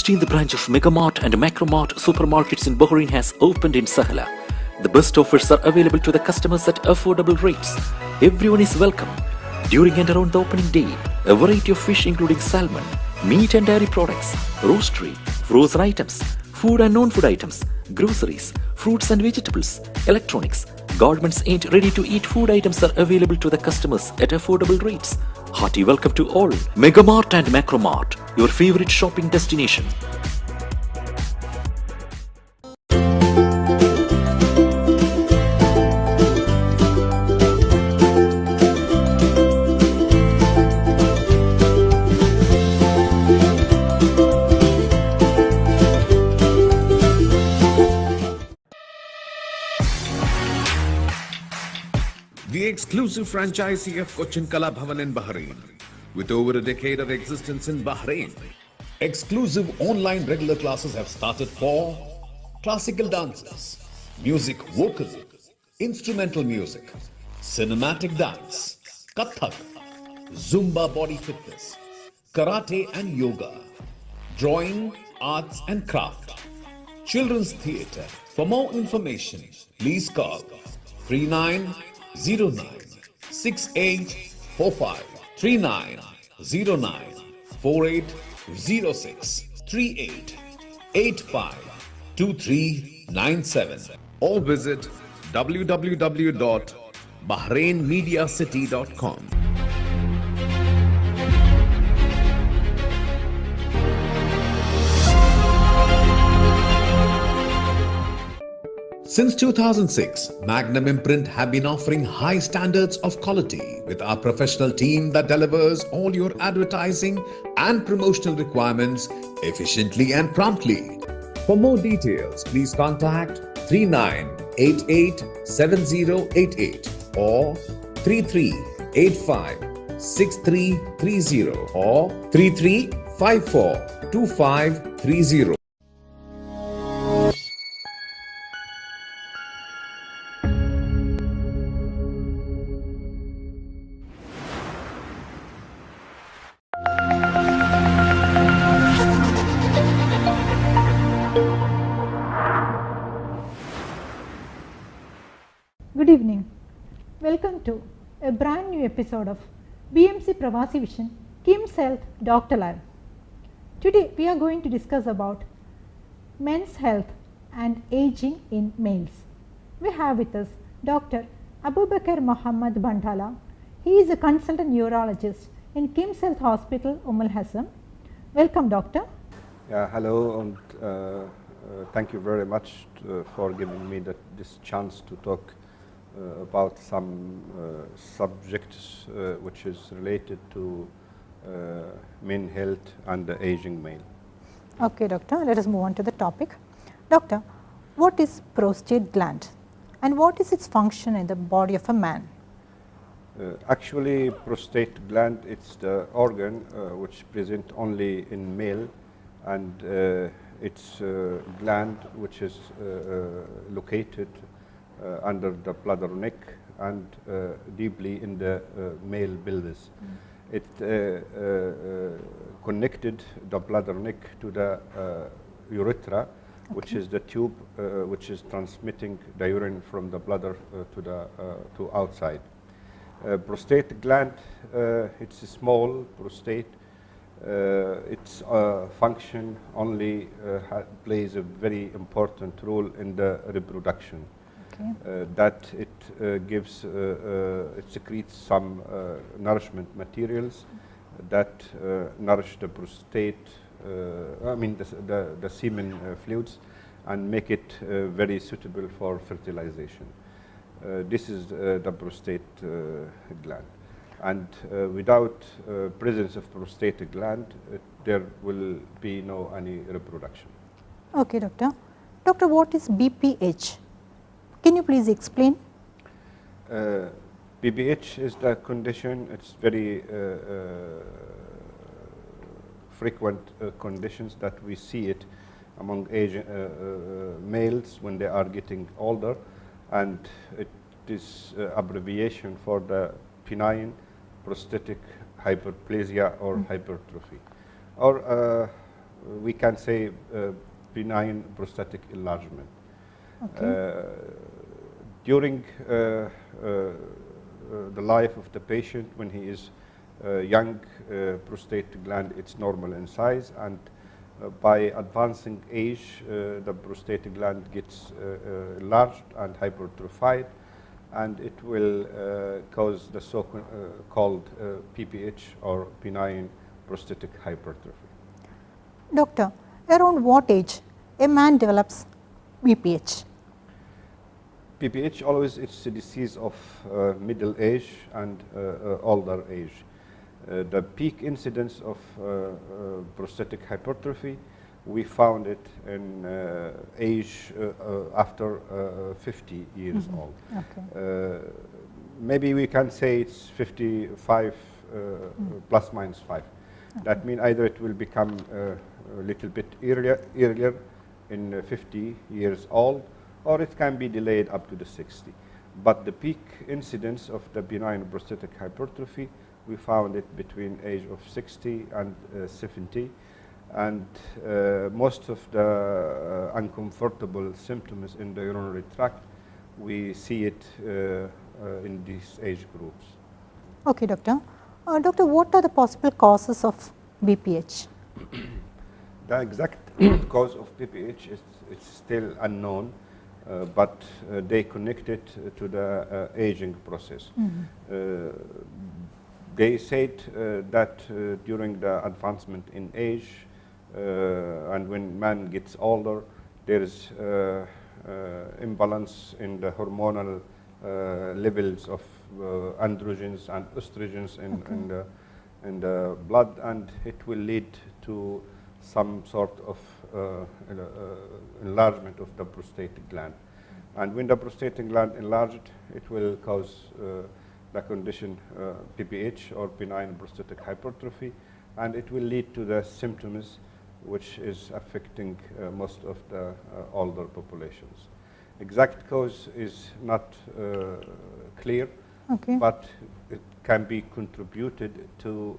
16th branch of Megamart and Macromart supermarkets in Bahrain has opened in Sahala. The best offers are available to the customers at affordable rates. Everyone is welcome. During and around the opening day, a variety of fish including salmon, meat and dairy products, roastery, frozen items, food and non-food items, groceries, fruits and vegetables, electronics, garments and ready-to-eat food items are available to the customers at affordable rates. Hearty welcome to all. Megamart and Macromart, your favorite shopping destination. The exclusive franchisee of Cochin Kala Bhavan in Bahrain, with over a decade of existence in Bahrain. Exclusive online regular classes have started for classical dances, music vocal, instrumental music, cinematic dance, Kathak, Zumba body fitness, karate and yoga, drawing, arts and craft, children's theatre. For more information, please call 3909 6845 3909 4806 3885 2397 or visit www.bahrainmediacity.com. Since 2006, Magnum Imprint have been offering high standards of quality with our professional team that delivers all your advertising and promotional requirements efficiently and promptly. For more details, please contact 39887088 or 33856330 or 33542530. Good evening. Welcome to a brand new episode of BMC Pravasi Vision Kim's Health Doctor Live. Today we are going to discuss about men's health and aging in males. We have with us Dr. Abubakar Muhammad Bandhala. He is a consultant neurologist in Kim's Health Hospital, Al Hassan. Welcome, doctor. Yeah, hello, and thank you very much for giving me this chance to talk about some subjects which is related to men health and the aging male. Okay, doctor, let us move on to the topic. Doctor, what is prostate gland and what is its function in the body of a man? Actually, prostate gland, it's the organ which present only in male, and it's a gland which is located under the bladder neck and deeply in the male pelvis. It connected the bladder neck to the urethra, which is the tube which is transmitting the urine from the bladder to outside. Prostate gland, it's a small prostate. Its function only plays a very important role in the reproduction. That it gives, it secretes some nourishment materials that nourish the prostate, the semen fluids, and make it very suitable for fertilization. This is the prostate gland. And without presence of prostate gland, there will be no any reproduction. Okay, doctor. Doctor, what is BPH? Can you please explain? BPH is the condition, it's very frequent conditions that we see it among males when they are getting older, and it is abbreviation for the benign prostatic hyperplasia or hypertrophy. Or we can say benign prostatic enlargement. Okay. During the life of the patient, when he is young, prostate gland it's normal in size, and by advancing age, the prostate gland gets enlarged and hypertrophied, and it will cause the so-called PPH, or benign prostatic hypertrophy. Doctor, around what age a man develops BPH? PPH always it's a disease of middle age and older age. The peak incidence of prostatic hypertrophy, we found it in age after 50 years old. Okay. Maybe we can say it's 55 plus minus 5. That means either it will become a little bit earlier in 50 years old, or it can be delayed up to the 60. But the peak incidence of the benign prostatic hypertrophy, we found it between age of 60 and 70. And most of the uncomfortable symptoms in the urinary tract, we see it in these age groups. Okay, doctor. Doctor, what are the possible causes of BPH? The exact cause of BPH is still unknown, but they connect it to the aging process. They said that during the advancement in age and when man gets older, there is imbalance in the hormonal levels of androgens and estrogens in the blood, and it will lead to some sort of enlargement of the prostate gland. And when the prostate gland enlarged, it will cause the condition PPH, or benign prostatic hypertrophy, and it will lead to the symptoms which is affecting most of the older populations. Exact cause is not clear, Okay. but it can be contributed to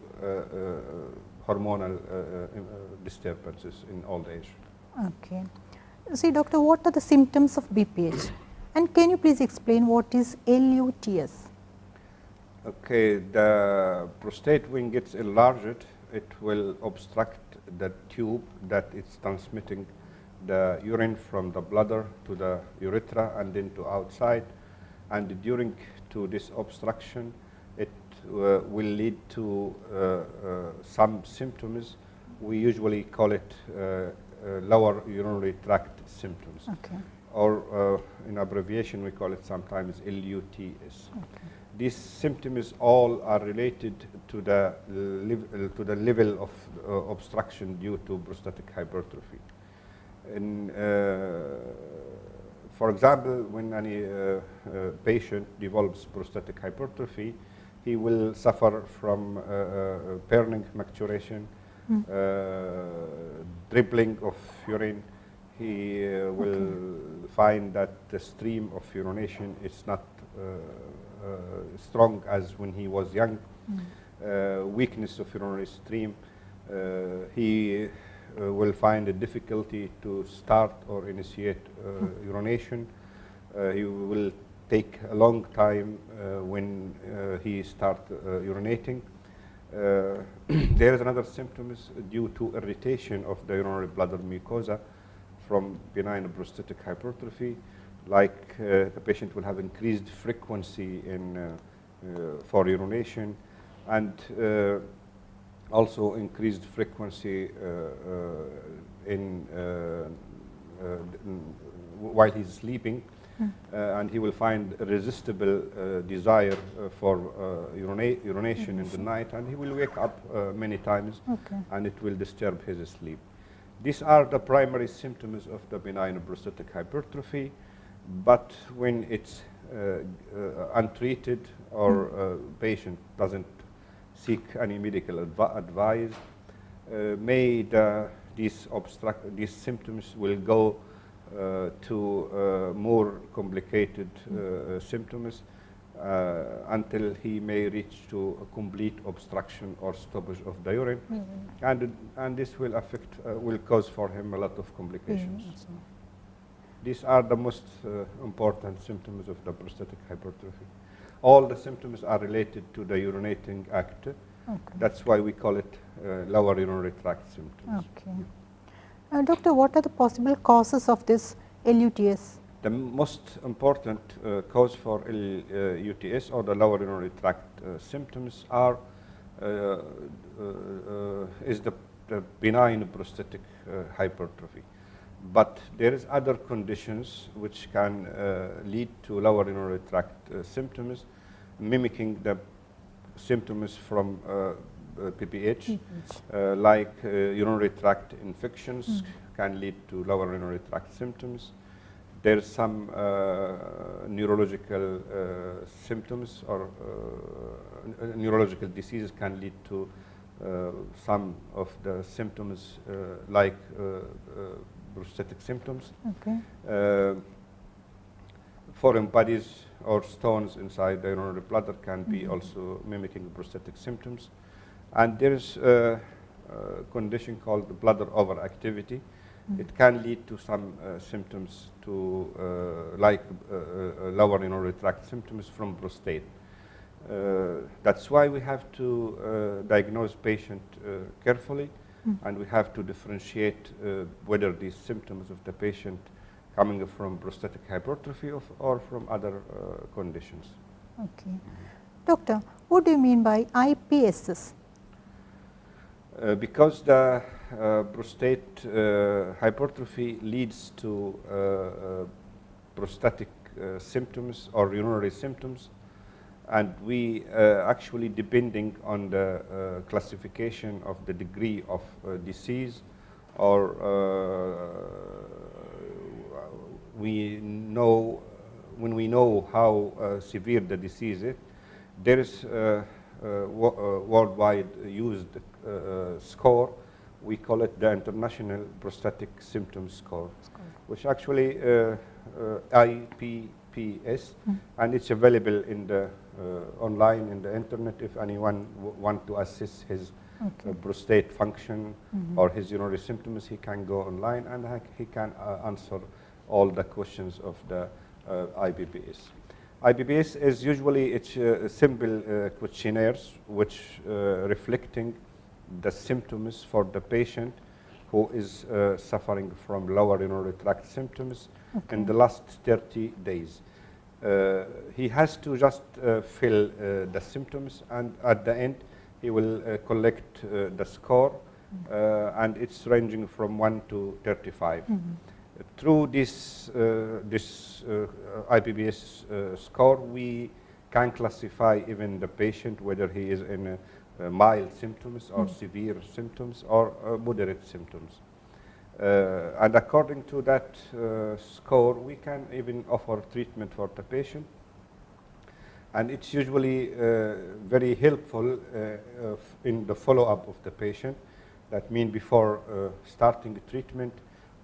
hormonal disturbances in old age. Okay. See, doctor, what are the symptoms of BPH? And can you please explain what is LUTS? Okay, the prostate, when it gets enlarged, it will obstruct the tube that is transmitting the urine from the bladder to the urethra and then to outside. And during to this obstruction, it will lead to some symptoms. We usually call it lower urinary tract symptoms. Okay. Or in abbreviation, we call it sometimes LUTS. Okay. These symptoms all are related to the level of obstruction due to prostatic hypertrophy. For example, when any patient develops prostatic hypertrophy, he will suffer from burning maturation, dribbling of urine. He will find that the stream of urination is not strong as when he was young. Weakness of urinary stream. He will find a difficulty to start or initiate urination. He will take a long time when he starts urinating. There is another symptom due to irritation of the urinary bladder mucosa from benign prostatic hypertrophy, like the patient will have increased frequency for urination, and also increased frequency while he's sleeping, and he will find a resistible desire for urination in the night, and he will wake up many times, and it will disturb his sleep. These are the primary symptoms of the benign prostatic hypertrophy, but when it's untreated or patient doesn't seek any medical advice, these symptoms will go to more complicated symptoms, until he may reach to a complete obstruction or stoppage of the urine, and this will affect, will cause for him a lot of complications. These are the most important symptoms of the prostatic hypertrophy. All the symptoms are related to the urinating act. That's why we call it lower urinary tract symptoms. Okay. Doctor, what are the possible causes of this LUTS? The most important cause for LUTS or the lower urinary tract symptoms are is the benign prostatic hypertrophy. But there is other conditions which can lead to lower urinary tract symptoms, mimicking the symptoms from PPH, like urinary tract infections can lead to lower urinary tract symptoms. There's some neurological symptoms or neurological diseases can lead to some of the symptoms like prostatic symptoms. Foreign bodies or stones inside the urinary bladder can be also mimicking prostatic symptoms. And there is a condition called the bladder overactivity. It can lead to some symptoms to like lower urinary tract symptoms from prostate. That's why we have to diagnose patient carefully, and we have to differentiate whether these symptoms of the patient coming from prostatic hypertrophy or from other conditions. Okay. Doctor, what do you mean by IPSS? Because the prostate hypertrophy leads to prostatic symptoms or urinary symptoms, and we actually, depending on the classification of the degree of disease, or when we know how severe the disease is, there is worldwide used score. We call it the International Prostatic Symptom Score, which actually IPSS, and it's available in the online in the internet. If anyone want to assess his prostate function or his urinary symptoms, he can go online and he can answer all the questions of the IPSS. IPSS is usually simple questionnaires which reflecting the symptoms for the patient who is suffering from lower urinary tract symptoms in the last 30 days. He has to just fill the symptoms, and at the end he will collect the score, and it's ranging from 1 to 35. Through this IPSS score, we can classify even the patient whether he is in mild symptoms or severe symptoms or moderate symptoms. And according to that score, we can even offer treatment for the patient. And it's usually very helpful in the follow-up of the patient. That means before starting treatment,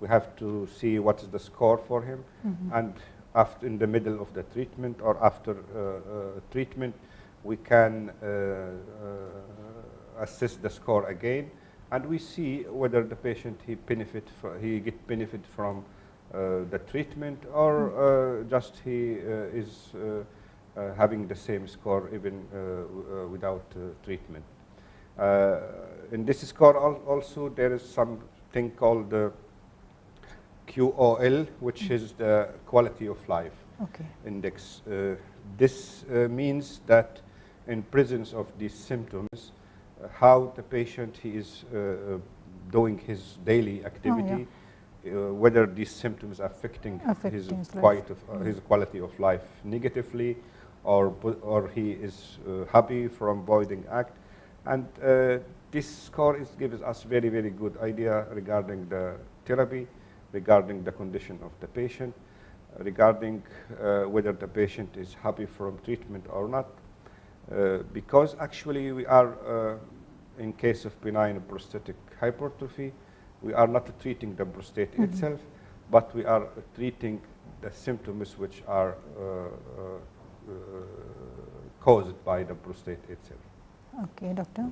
we have to see what is the score for him, and after, in the middle of the treatment or after treatment, we can assess the score again, and we see whether the patient he get benefit from the treatment, or just he is having the same score even without treatment. In this score also there is something called the QOL, which is the quality of life index. This means that in presence of these symptoms, how the patient he is doing his daily activity, whether these symptoms are affecting his quality of life negatively, or he is happy from voiding act. And this score gives us very, very good idea regarding the therapy, regarding the condition of the patient, regarding whether the patient is happy from treatment or not. Because actually we are, in case of benign prostatic hypertrophy, we are not treating the prostate itself, but we are treating the symptoms which are caused by the prostate itself. Okay, doctor.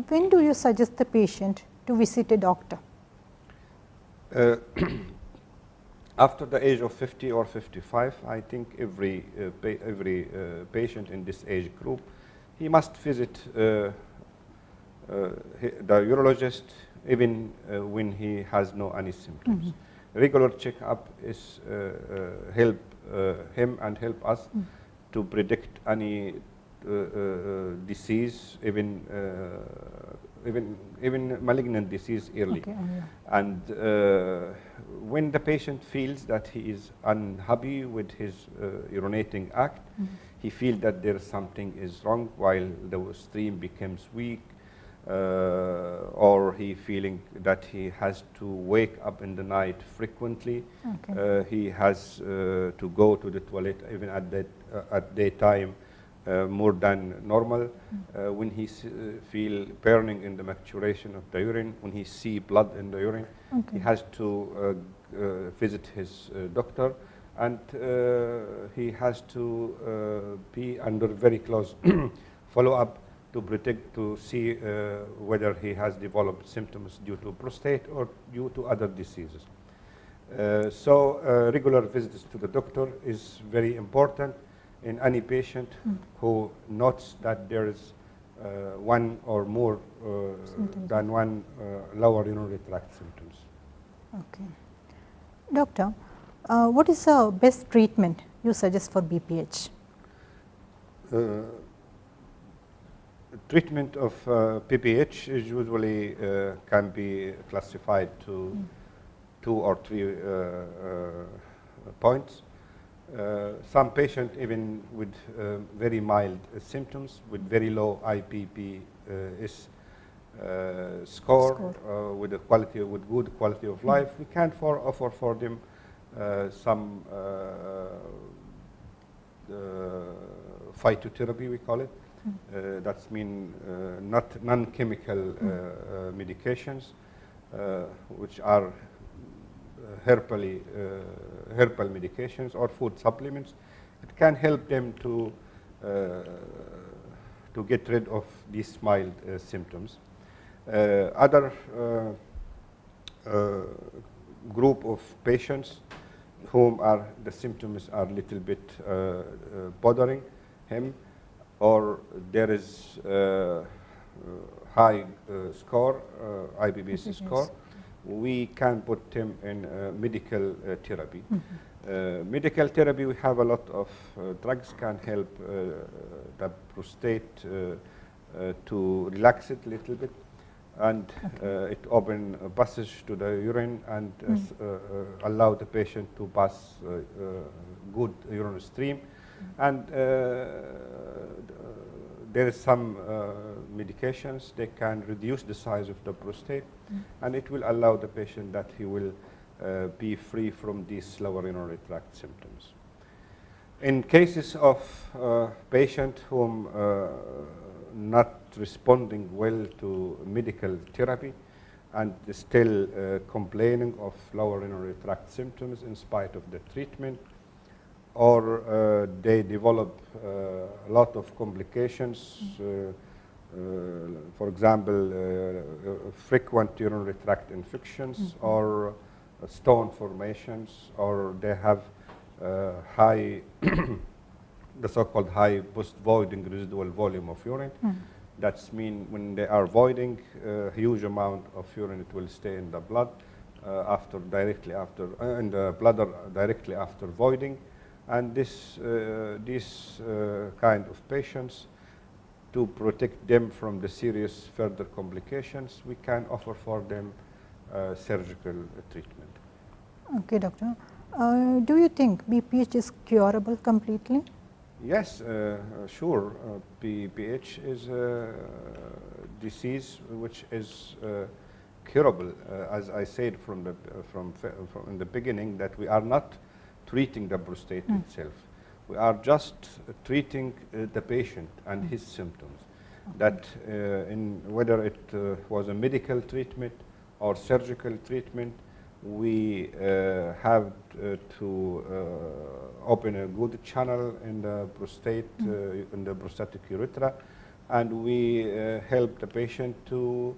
When do you suggest the patient to visit a doctor? After the age of 50 or 55, I think every patient in this age group, he must visit the urologist even when he has no any symptoms. Regular checkup is help him and help us to predict any disease, even malignant disease early. Okay, And when the patient feels that he is unhappy with his urinating act, he feels that there is something is wrong while the stream becomes weak, or he feeling that he has to wake up in the night frequently. Okay. He has to go to the toilet even at daytime more than normal. When he feel burning in the maturation of the urine, when he see blood in the urine, he has to visit his doctor, and he has to be under very close follow-up to predict, to see whether he has developed symptoms due to prostate or due to other diseases. So regular visits to the doctor is very important in any patient who notes that there is one or more than one lower urinary tract symptoms. Okay. Doctor, what is the best treatment you suggest for BPH? Treatment of PPH is usually can be classified to 2 or 3 points. Some patients even with very mild symptoms with very low IPSS score, with good quality of life, we can offer for them some phytotherapy, we call it. That's mean not non-chemical medications, which are herbal medications or food supplements. It can help them to get rid of these mild symptoms. Other group of patients whom the symptoms are a little bit bothering him, or there is high score, IPSS score, we can put him in medical therapy. Medical therapy, we have a lot of drugs can help the prostate to relax it a little bit, and it open a passage to the urine and allow the patient to pass good urinary stream. And there is some medications, they can reduce the size of the prostate, and it will allow the patient that he will be free from these lower urinary tract symptoms. In cases of patient whom not responding well to medical therapy and still complaining of lower urinary tract symptoms in spite of the treatment, or they develop a lot of complications, for example, frequent urinary tract infections or stone formations, or they have high, the so-called high post-voiding residual volume of urine. That's mean when they are voiding, a huge amount of urine it will stay in the blood directly after in the bladder directly after voiding, and these kind of patients, to protect them from the serious further complications, we can offer for them surgical treatment. Okay, doctor. Do you think BPH is curable completely? Yes, sure. BPH is a disease which is curable. As I said from in the beginning, that we are not treating the prostate itself. We are just treating the patient and his symptoms. That in whether it was a medical treatment or surgical treatment, we have to open a good channel in the prostate, in the prostatic urethra, and we help the patient to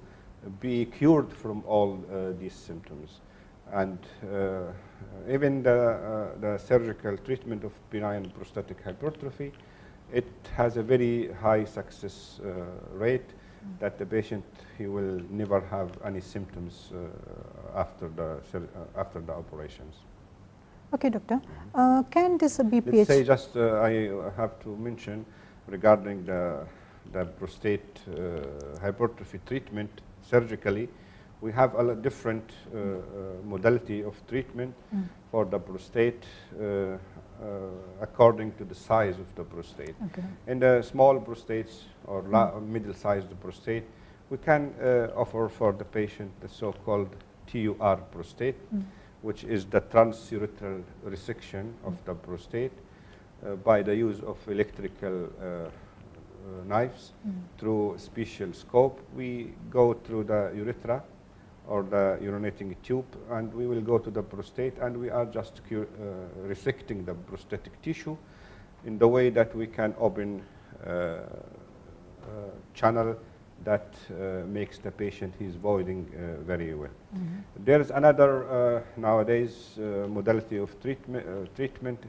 be cured from all these symptoms. And even the surgical treatment of benign prostatic hypertrophy, it has a very high success rate, that the patient, he will never have any symptoms after the operations. Okay, doctor. Can this BPH? Let's say just I have to mention regarding the prostate hypertrophy treatment surgically. We have a different modality of treatment for the prostate according to the size of the prostate. Okay. In the small prostates or middle-sized prostate, we can offer for the patient the so-called TUR prostate, which is the transurethral resection of the prostate by the use of electrical knives through a special scope. We go through the urethra or the urinating tube, and we will go to the prostate, and we are just resecting the prostatic tissue in the way that we can open channel that makes the patient his voiding very well. There is another nowadays modality of treatment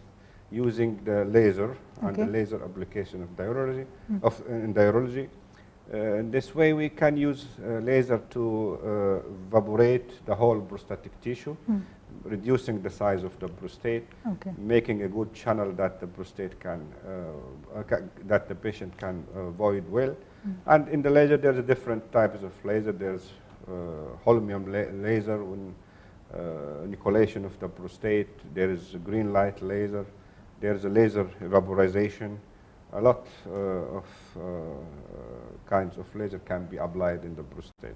using the laser and the laser application of urology, in urology. In this way, we can use laser to evaporate the whole prostatic tissue, reducing the size of the prostate, making a good channel that the prostate can, that the patient can void well. And in the laser, there's different types of laser. There's holmium laser, when inoculation of the prostate. There is a green light laser. There's a laser vaporization. A lot of kinds of laser can be applied in the prostate.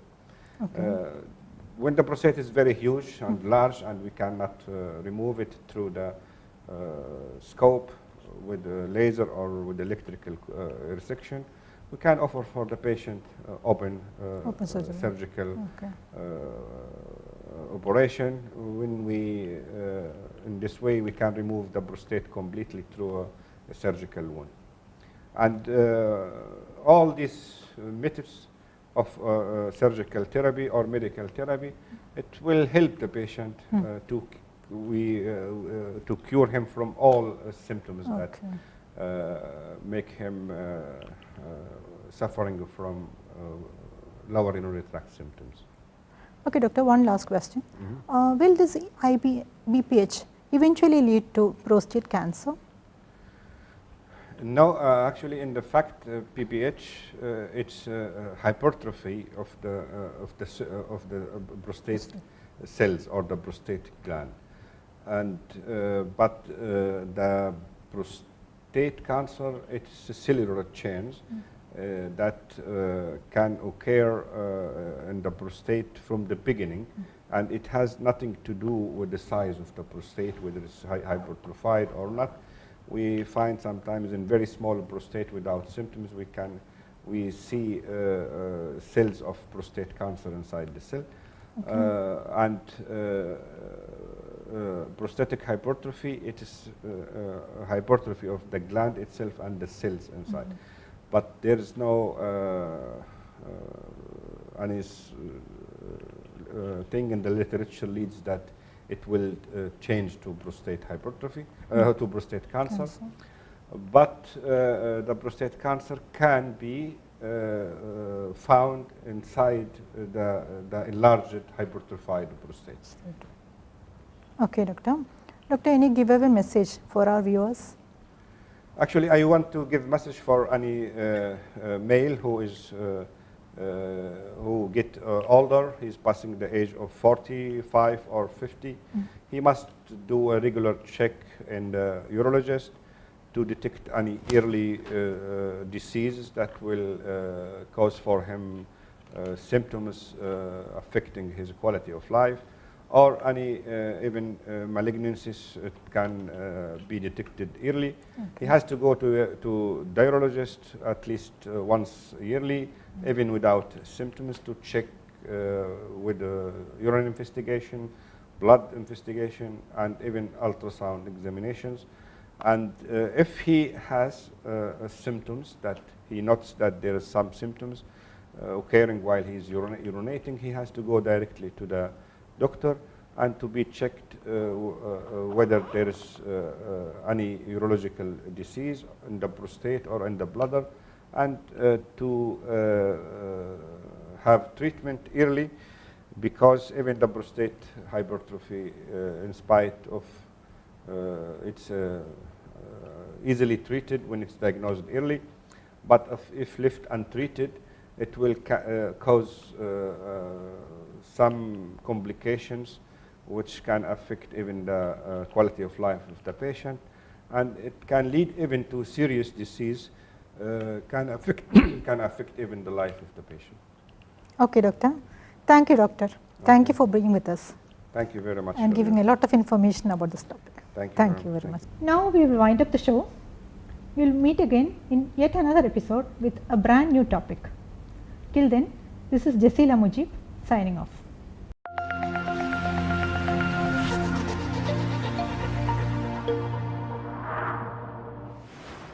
When the prostate is very huge and large, and we cannot remove it through the scope with the laser or with electrical resection, we can offer for the patient open surgical operation. When we, in this way, we can remove the prostate completely through a surgical wound. And all these methods of surgical therapy or medical therapy, it will help the patient to cure him from all symptoms that make him suffering from lower urinary tract symptoms. Okay, doctor, one last question. Will this BPH eventually lead to prostate cancer? No, actually, in the fact, PPH, it's hypertrophy of the prostate cells or the prostate gland, and but the prostate cancer, it's a cellular change that can occur in the prostate from the beginning, and it has nothing to do with the size of the prostate, whether it's hypertrophied or not. We find sometimes in very small prostate without symptoms, we see cells of prostate cancer inside the cell. And prostatic hypertrophy, it is hypertrophy of the gland itself and the cells inside. But there is no any thing in the literature leads that it will change to prostate hypertrophy, to prostate cancer. But the prostate cancer can be found inside the enlarged hypertrophied prostate. Okay, doctor. Doctor, any giveaway message for our viewers? Actually, I want to give message for any male who is who get older. He's passing the age of 45 or 50. He must do a regular check in the urologist to detect any early diseases that will cause for him symptoms affecting his quality of life, or any even malignancies can be detected early. He has to go to the urologist at least once yearly, even without symptoms, to check with urine investigation, blood investigation, and even ultrasound examinations. And if he has symptoms, that he notes that there are some symptoms occurring while he is urinating, he has to go directly to the doctor and to be checked whether there is any urological disease in the prostate or in the bladder, and to have treatment early, because even the prostate hypertrophy, in spite of it's easily treated when it's diagnosed early, but if left untreated, it will cause some complications which can affect even the quality of life of the patient, and it can lead even to serious disease, can affect even the life of the patient. Okay, doctor. Thank you, doctor. Thank you for being with us. Thank you very much. And giving a lot of information about this topic. Thank you very much. Now we will wind up the show. We will meet again in yet another episode with a brand new topic. Till then, this is Jasila Mujib signing off.